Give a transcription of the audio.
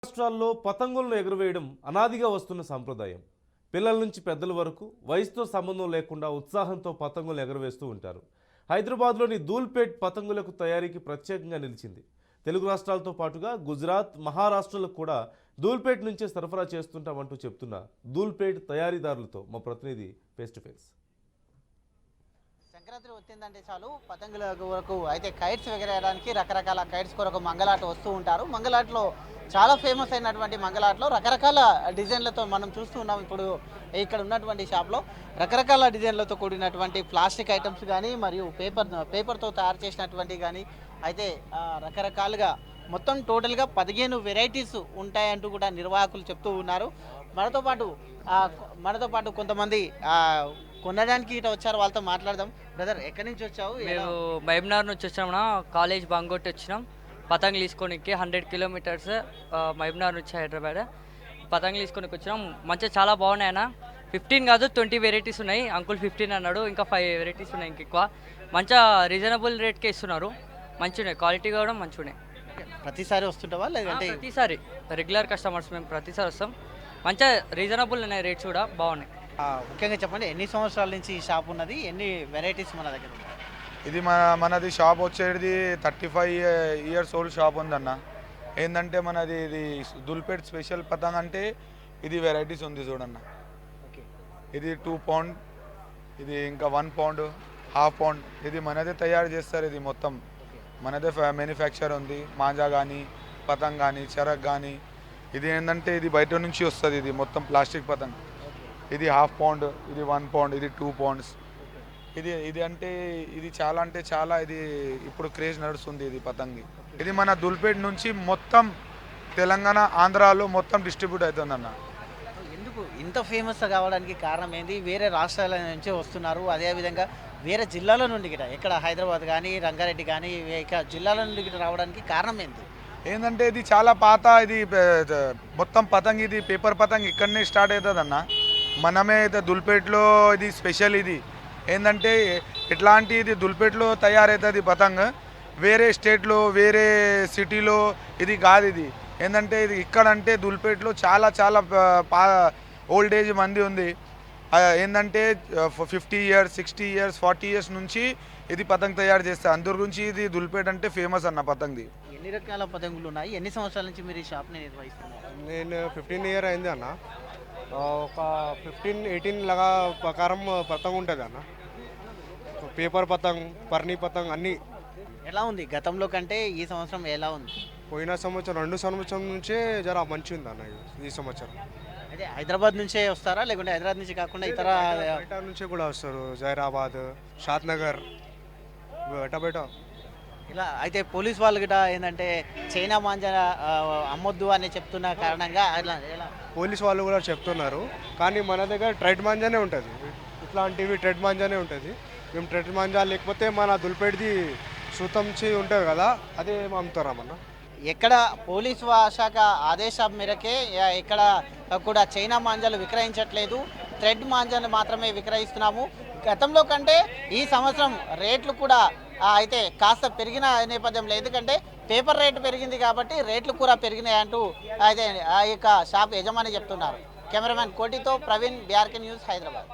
రాష్ట్రాల్లో పతంగులను ఎగురవేయడం అనాదిగా వస్తున్న సంప్రదాయం. పిల్లల నుంచి పెద్దల వరకు వయసుతో సంబంధం లేకుండా ఉత్సాహంతో పతంగులు ఎగురవేస్తూ ఉంటారు. హైదరాబాద్లోని ధూల్పేట్ పతంగులకు తయారీకి ప్రత్యేకంగా నిలిచింది. తెలుగు రాష్ట్రాలతో పాటుగా గుజరాత్, మహారాష్ట్రలకు కూడా ధూల్పేట్ నుంచే సరఫరా చేస్తుంటామంటూ చెప్తున్న ధూల్పేట్ తయారీదారులతో మా ప్రతినిధి ఫేస్ టు ఫేస్. సంక్రాంతి వచ్చిందంటే చాలు పతంగుల వరకు అయితే కైట్స్ ఎగరేయడానికి రకరకాల కైట్స్ కొరకు మంగళాట వస్తూ ఉంటారు. మంగళాటలో చాలా ఫేమస్ అయినటువంటి మంగళాటలో రకరకాల డిజైన్లతో మనం చూస్తూ ఉన్నాం. ఇప్పుడు ఇక్కడ ఉన్నటువంటి షాప్లో రకరకాల డిజైన్లతో కూడినటువంటి ప్లాస్టిక్ ఐటమ్స్ కానీ మరియు పేపర్తో తయారు చేసినటువంటి కానీ అయితే రకరకాలుగా మొత్తం టోటల్గా 15 వెరైటీస్ ఉంటాయంటూ కూడా నిర్వాహకులు చెప్తూ ఉన్నారు. మనతో పాటు కొంతమంది కొనడానికి ఇట్లా వచ్చారు, వాళ్ళతో మాట్లాడదాం. బ్రదర్, ఎక్కడి నుంచి వచ్చావు? మేము మహబూబ్నగర్ నుంచి వచ్చాము. కాలేజ్ బంగొట్టి వచ్చినాం పతంగులు తీసుకోనికి. 100 కిలోమీటర్స్ మహబూబ్నగర్ నుంచి హైదరాబాద్. పతంగులు తీసుకొని వచ్చినాం. మంచిగా చాలా బాగున్నాయి అన్న. 15 కాదు 20 వెరైటీస్ ఉన్నాయి. అంకుల్ 15 అన్నాడు. ఇంకా 5 వెరైటీస్ ఉన్నాయి. ఇంక ఎక్కువ మంచిగా రీజనబుల్ రేట్కే ఇస్తున్నారు. మంచిగా ఉన్నాయి, క్వాలిటీ కూడా మంచిగా ఉన్నాయి. ప్రతిసారి వస్తుంటావా లేదంటే? ప్రతిసారి రెగ్యులర్ కస్టమర్స్, మేము ప్రతిసారి వస్తాం. మంచిగా రీజనబుల్ ఉన్నాయి, రేట్స్ కూడా బాగున్నాయి. ముఖ్యంగా చెప్పండి, ఎన్ని సంవత్సరాల నుంచి ఈ షాప్ ఉన్నది, ఎన్ని వెరైటీస్ మన దగ్గర ఉన్నాయి? ఇది మనది షాప్ వచ్చేది 35 ఇయర్స్ ఓల్డ్ షాప్ ఉందన్న. ఏంటంటే మనది ఇది ధూల్పేట్ స్పెషల్ పతంగ్ అంటే ఇది వెరైటీస్ ఉంది చూడన్న. ఓకే, ఇది 2 పౌండ్, ఇది ఇంకా 1 పౌండ్, హాఫ్ పౌండ్. ఇది మనదే తయారు చేస్తారు. ఇది మొత్తం మనదే మ్యానుఫ్యాక్చర్ ఉంది. మాంజా కానీ, పతంగ్ కానీ, చెరక్ కానీ. ఇది ఏంటంటే ఇది బయట నుంచి వస్తుంది. ఇది మొత్తం ప్లాస్టిక్ పతంగ్. ఇది హాఫ్ పౌండ్, ఇది 1 పౌండ్, ఇది 2 పౌండ్స్. ఇది అంటే ఇది చాలా అంటే చాలా ఇది ఇప్పుడు క్రేజ్ నడుస్తుంది ఇది పతంగి. ఇది మన ధూల్పేట్ నుంచి మొత్తం తెలంగాణ, ఆంధ్రాలో మొత్తం డిస్ట్రిబ్యూట్ అవుతుందన్న. ఎందుకు ఇంత ఫేమస్ కావడానికి కారణం ఏంటి? వేరే రాష్ట్రాల నుంచి వస్తున్నారు, అదేవిధంగా వేరే జిల్లాల నుండి గిట, ఇక్కడ హైదరాబాద్ కానీ, రంగారెడ్డి కానీ, ఇక జిల్లాల నుండి గిట రావడానికి కారణం ఏంటి? ఏంటంటే ఇది చాలా పాత, ఇది మొత్తం పతంగ్, ఇది పేపర్ పతంగ్ ఇక్కడనే స్టార్ట్ అవుతుంది అన్న. మనమే ధూల్పేట్లో ఇది స్పెషల్. ఇది ఏంటంటే ఎట్లాంటి ఇది ధూల్పేట్లో తయారవుతుంది పతంగ్. వేరే స్టేట్లో, వేరే సిటీలో ఇది కాదు. ఇది ఏంటంటే ఇది ఇక్కడ అంటే ధూల్పేట్లో చాలా చాలా ఓల్డ్ ఏజ్ మంది ఉంది. ఏంటంటే 50 ఇయర్స్, 60 ఇయర్స్, 40 ఇయర్స్ నుంచి ఇది పతంగ్ తయారు చేస్తారు. అందరి గురించి ఇది ధూల్పేట్ అంటే ఫేమస్ అన్న పతంగ్ది. ఎన్ని రకాల పతంగులు ఉన్నాయి? ఎన్ని సంవత్సరాల నుంచి మీరు ఈ షాప్ని నిర్వహిస్తున్నారు? నేను 15 ఇయర్ అయింది అన్న. ఒక 15-18 లాగా ప్రకారం పతంగ్ ఉంటుంది అన్న. పేపర్ పతంగ్, పర్ణి పతంగ్ అన్నీ. ఎలా ఉంది గతంలో కంటే ఈ సంవత్సరం ఎలా ఉంది? పోయిన సంవత్సరం 2 సంవత్సరం నుంచే జర మంచి ఉంది అన్న. ఈ సంవత్సరం అయితే హైదరాబాద్ నుంచే వస్తారా, లేకుంటే హైదరాబాద్ నుంచి కాకుండా ఇతర బయట నుంచి కూడా వస్తారు? జైరాబాద్, షాద్నగర్, బయట. ఇలా అయితే పోలీస్ వాళ్ళు గిట ఏంటంటే చైనా మాంజా అమ్మొద్దు అని చెప్తున్న కారణంగా అలా ఎలా? పోలీస్ వాళ్ళు కూడా చెప్తున్నారు, కానీ మన దగ్గర ట్రెడ్ మాంజానే ఉంటుంది. ఇట్లాంటివి ట్రెడ్ మాంజానే ఉంటుంది. మేము ట్రెడ్ మాంజా లేకపోతే మన ధూల్పేట్ది సూతంచి ఉంటుంది కదా, అదే అమ్ముతారామన్నా. ఎక్కడ పోలీసు శాఖ ఆదేశం మేరకే ఇక్కడ కూడా చైనా మాంజాలు విక్రయించట్లేదు, థ్రెడ్ మాంజాలు మాత్రమే విక్రయిస్తున్నాము. గతంలో కంటే ఈ సంవత్సరం రేట్లు కూడా అయితే కాస్త పెరిగిన నేపథ్యంలో, ఎందుకంటే పేపర్ రేటు పెరిగింది కాబట్టి రేట్లు కూడా పెరిగినాయి అంటూ అయితే ఆ యొక్క షాప్ యజమాని చెప్తున్నారు. కెమెరామెన్ కోటితో ప్రవీణ్, బీఆర్కే న్యూస్, హైదరాబాద్.